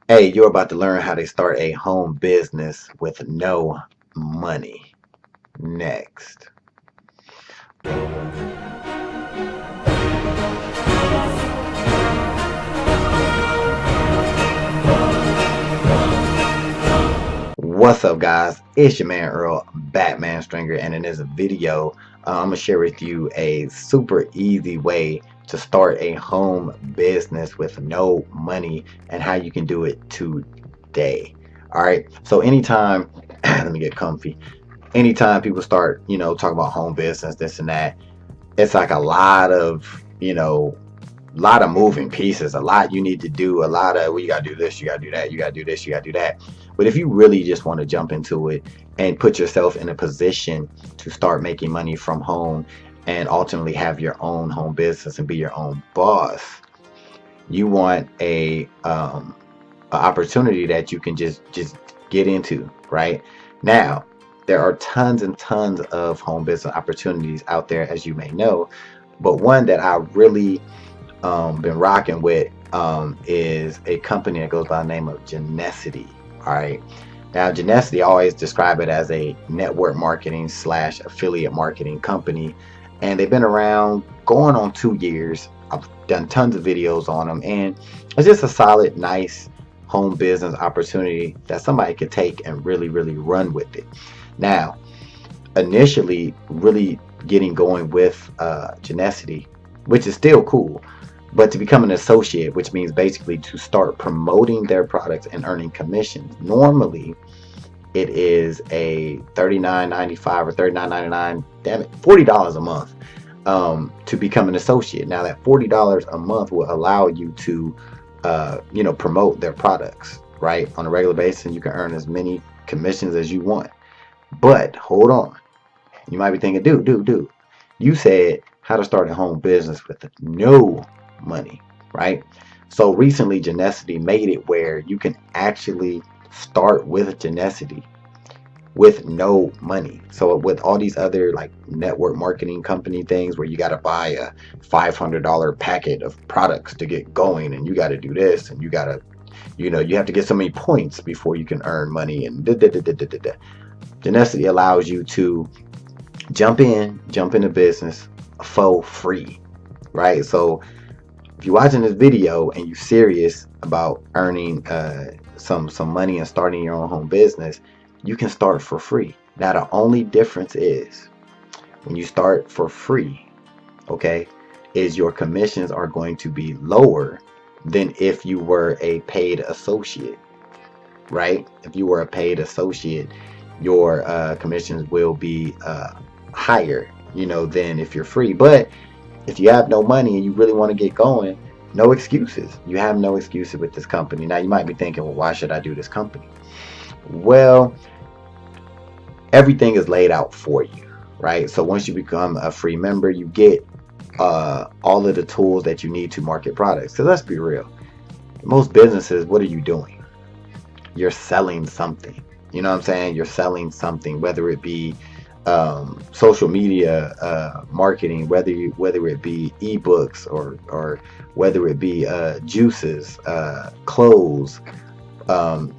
Hey, you're about to learn how to start a home business with no money. Next. What's up, guys? It's your man Earl, Batman Stringer, and in this video, I'm gonna share with you a super easy way to start a home business with no money and how you can do it today. All right. So anytime, let me get comfy. Anytime people start, talk about home business, this and that, it's like a lot of, lot of moving pieces, a lot you need to do, a lot of, well, you got to do this, you got to do that, you got to do this, you got to do that. But if you really just want to jump into it and put yourself in a position to start making money from home and ultimately have your own home business and be your own boss, you want a opportunity that you can just get into right now. There are tons and tons of home business opportunities out there, as you may know, but one that I really been rocking with is a company that goes by the name of Janessa T. All right. Now, Janessa T, I always describe it as a network marketing slash affiliate marketing company, and they've been around going on 2 years. I've done tons of videos on them, and it's just a solid, nice home business opportunity that somebody could take and really, really run with it. Now, initially, really getting going with Janessa T, which is still cool, but to become an associate, which means basically to start promoting their products and earning commissions. Normally, it is a $39.95 or $39.99, damn it, $40 a month to become an associate. Now, that $40 a month will allow you to, promote their products, right? On a regular basis, you can earn as many commissions as you want. But hold on. You might be thinking, dude, you said how to start a home business with no money, right? So recently, Janessa T made it where you can actually start with Janessa T with no money. So with all these other like network marketing company things where you got to buy a $500 packet of products to get going, and you got to do this, and you got to, you have to get so many points before you can earn money, and da, da, da, da, da, da. Janessa T allows you to jump into business for free, right? So if you're watching this video and you're serious about earning some money and starting your own home business, you can start for free. Now the only difference is when you start for free, okay, is your commissions are going to be lower than if you were a paid associate, right? If you were a paid associate, your commissions will be higher, than if you're free. But if you have no money and you really want to get going, no excuses. You have no excuses with this company. Now you might be thinking, well, why should I do this company? Well, everything is laid out for you, right? So once you become a free member, you get all of the tools that you need to market products. Because let's be real, most businesses, what are you doing? You're selling something. You know what I'm saying? You're selling something, whether it be social media marketing, whether it be ebooks or whether it be juices, clothes,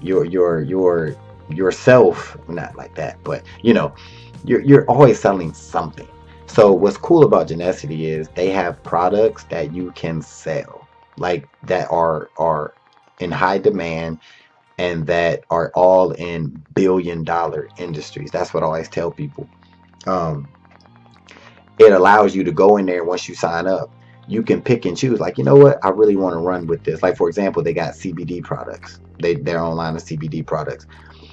your yourself, not like that, but you're always selling something. So what's cool about Janessa T is they have products that you can sell, like that are in high demand and that are all in billion-dollar industries. That's what I always tell people. Um, it allows you to go in there. Once you sign up, you can pick and choose. Like, you know what? I really want to run with this. Like, for example, they got CBD products. They're online of CBD products.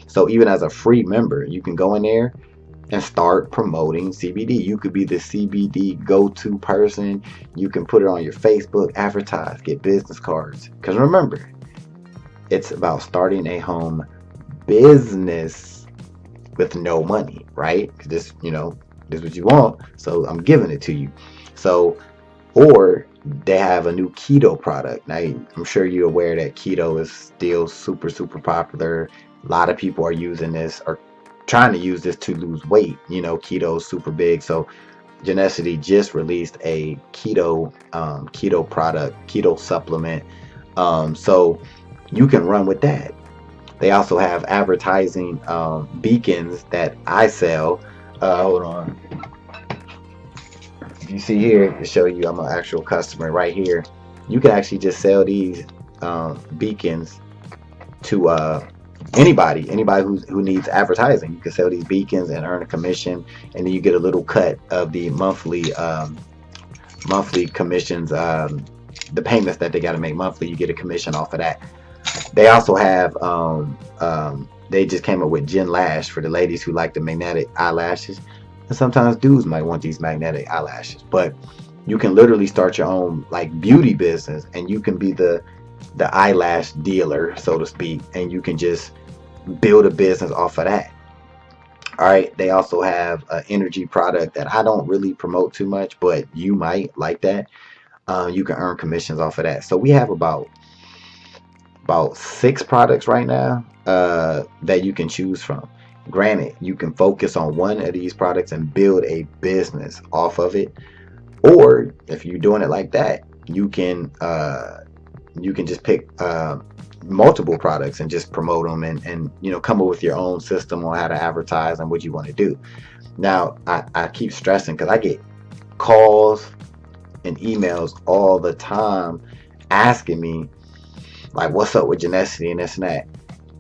So even as a free member, you can go in there and start promoting CBD. You could be the CBD go-to person. You can put it on your Facebook, advertise, get business cards. Because remember, it's about starting a home business with no money, right? This, this is what you want, so I'm giving it to you. So, or they have a new keto product. Now, I'm sure you're aware that keto is still super, super popular. A lot of people are using this or trying to use this to lose weight. Keto is super big. So, Janessa T just released a keto product, keto supplement. So You can run with that. They also have advertising beacons that I sell. Hold on. If you see here, to show you I'm an actual customer right here. You can actually just sell these beacons to anybody who needs advertising. You can sell these beacons and earn a commission, and then you get a little cut of the monthly commissions, the payments that they got to make monthly. You get a commission off of that. They also have they just came up with Gen Lash for the ladies who like the magnetic eyelashes, and sometimes dudes might want these magnetic eyelashes. But you can literally start your own like beauty business, and you can be the eyelash dealer, so to speak, and you can just build a business off of that. All right. They also have an energy product that I don't really promote too much, but you might like that. You can earn commissions off of that. So we have about six products right now that you can choose from. Granted, you can focus on one of these products and build a business off of it, or if you're doing it like that, you can just pick multiple products and just promote them, and come up with your own system on how to advertise and what you want to do. Now, I keep stressing because I get calls and emails all the time asking me like, what's up with Janessa T and this and that.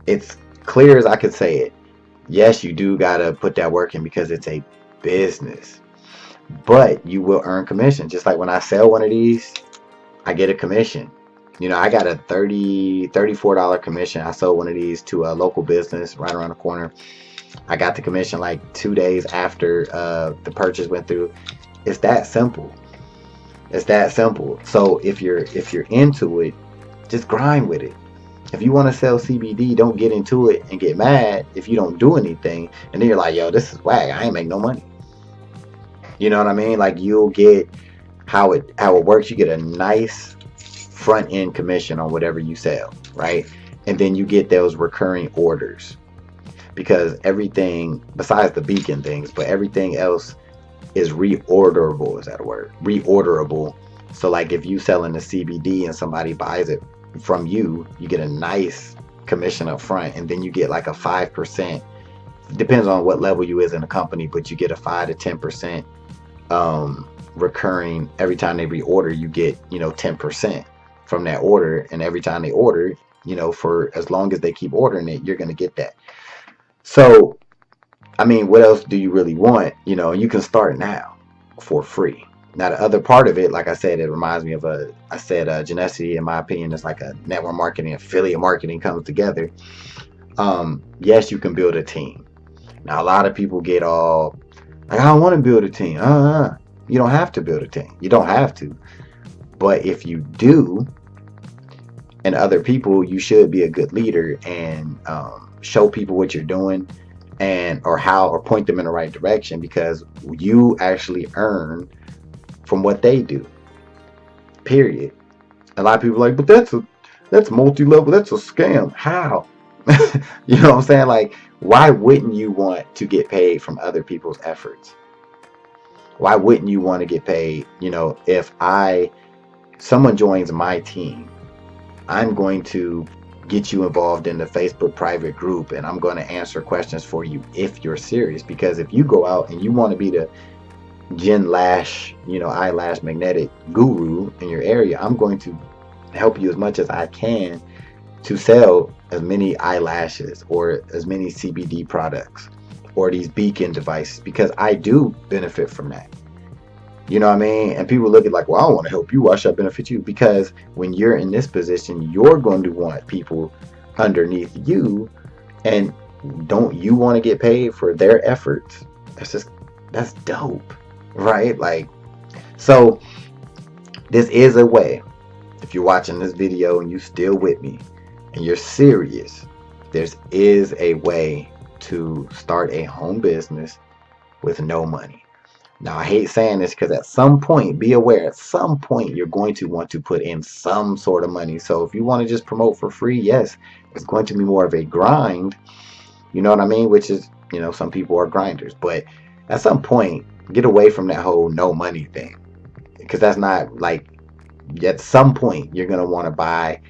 It's clear as I could say it. Yes, you do gotta put that work in because it's a business, but you will earn commission. Just like when I sell one of these, I get a commission. I got a $34 commission. I sold one of these to a local business right around the corner. I got the commission like 2 days after the purchase went through. It's that simple. It's that simple. So if you're into it, just grind with it. If you want to sell CBD, don't get into it and get mad if you don't do anything. And then you're like, yo, this is whack. I ain't make no money. You know what I mean? Like you'll get how it works. You get a nice front end commission on whatever you sell, right? And then you get those recurring orders because everything besides the beacon things, but everything else is reorderable. Is that a word? Reorderable. So like if you selling the CBD and somebody buys it from you, you get a nice commission up front, and then you get like a 5%. Depends on what level you is in the company, but you get a 5 to 10% recurring every time they reorder. You get 10% from that order, and every time they order, for as long as they keep ordering it, you're gonna get that. So I mean, what else do you really want? You can start now for free. Now, the other part of it, like I said, it reminds me of I said, Janessa, in my opinion, is like a network marketing, affiliate marketing comes together. Yes, you can build a team. Now, a lot of people get all like, I don't want to build a team. You don't have to build a team. You don't have to. But if you do, and other people, you should be a good leader and show people what you're doing and or point them in the right direction, because you actually earn from what they do. Period. A lot of people are like, but that's multi-level, that's a scam. How? You know what I'm saying? Like, why wouldn't you want to get paid from other people's efforts? Why wouldn't you want to get paid? If someone joins my team, I'm going to get you involved in the Facebook private group, and I'm going to answer questions for you if you're serious. Because if you go out and you want to be the Gen Lash, eyelash magnetic guru in your area, I'm going to help you as much as I can to sell as many eyelashes or as many CBD products or these beacon devices, because I do benefit from that. You know what I mean? And people look at like, well, I want to help you. Why should I benefit you? Because when you're in this position, you're going to want people underneath you. And don't you want to get paid for their efforts? That's dope, right? Like, so this is a way. If you're watching this video and you still with me and you're serious, there is a way to start a home business with no money. Now, I hate saying this because at some point, be aware, at some point, you're going to want to put in some sort of money. So if you want to just promote for free, yes, it's going to be more of a grind. You know what I mean? Which is, some people are grinders. But at some point, get away from that whole no money thing. Because that's not like, at some point, you're going to want to buy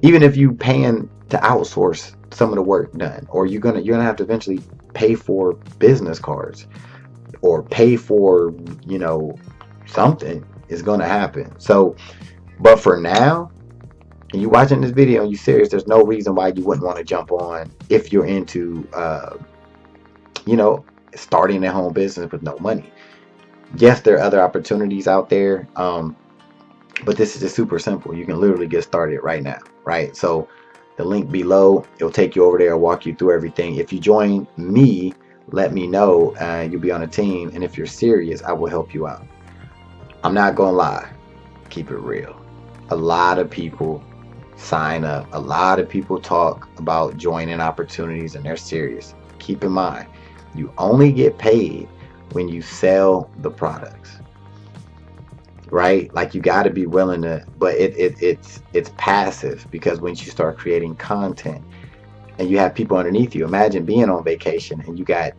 Even if you paying to outsource some of the work done, or you're gonna have to eventually pay for business cards or pay for, something is gonna happen. So, but for now, and you watching this video and you serious, there's no reason why you wouldn't want to jump on if you're into, you know, starting a home business with no money. Yes, there are other opportunities out there, but this is just super simple. You can literally get started right now, right? So the link below, it'll take you over there, walk you through everything. If you join me, let me know. You'll be on a team, and if you're serious, I will help you out. I'm not gonna lie, keep it real. A lot of people sign up, a lot of people talk about joining opportunities, and they're serious. Keep in mind, you only get paid when you sell the products, right? Like, you got to be willing to, but it's passive, because once you start creating content and you have people underneath you, imagine being on vacation and you got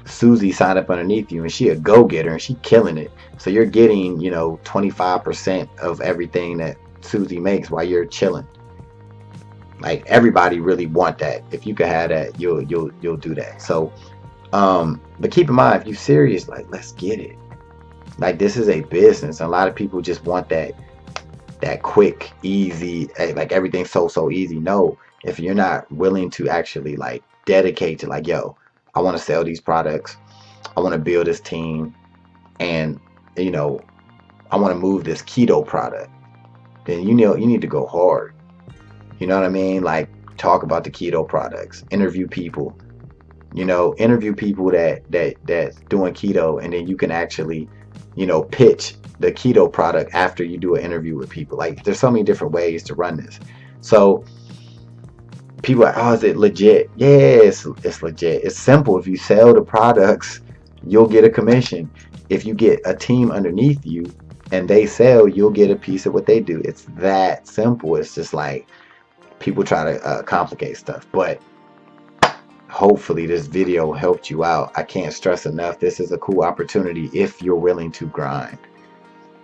Susie signed up underneath you, and she a go-getter and she killing it. So you're getting, 25% of everything that Susie makes while you're chilling. Like, everybody really want that. If you could have that, you'll do that. So, but keep in mind, if you serious, like, let's get it. Like, this is a business. A lot of people just want that quick, easy, like everything's so easy. No, if you're not willing to actually like dedicate to, like, yo, I want to sell these products, I want to build this team, and you know, I want to move this keto product, then you need to go hard. You know what I mean? Like, talk about the keto products, interview people, interview people that's doing keto, and then you can actually, pitch the keto product after you do an interview with people. Like, there's so many different ways to run this. So people are like, oh, is it legit? Yes, it's legit. It's simple. If you sell the products, you'll get a commission. If you get a team underneath you and they sell, you'll get a piece of what they do. It's that simple. It's just like, people try to complicate stuff, but hopefully this video helped you out. I can't stress enough, this is a cool opportunity if you're willing to grind.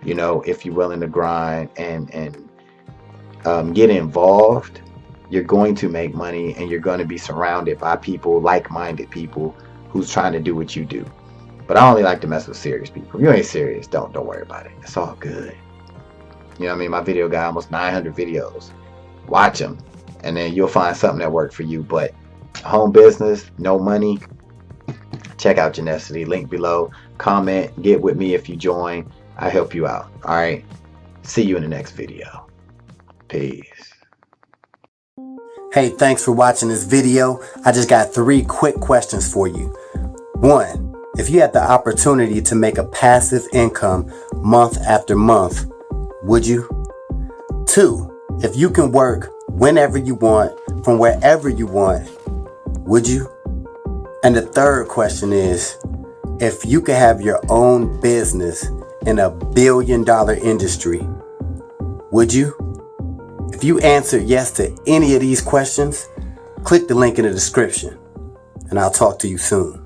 If you're willing to grind and get involved, you're going to make money, and you're going to be surrounded by people, like-minded people, who's trying to do what you do. But I only like to mess with serious people. If you ain't serious, don't worry about it. It's all good. You know what I mean? My video got almost 900 videos. Watch them, and then you'll find something that worked for you. But home business, no money, check out Janessa T. Link below. Comment, get with me if you join. I help you out. All right. See you in the next video. Peace. Hey, thanks for watching this video. I just got 3 quick questions for you. 1, if you had the opportunity to make a passive income month after month, would you? 2, if you can work whenever you want, from wherever you want, would you? And the 3rd question is, if you could have your own business in a billion-dollar industry, would you? If you answered yes to any of these questions, click the link in the description, and I'll talk to you soon.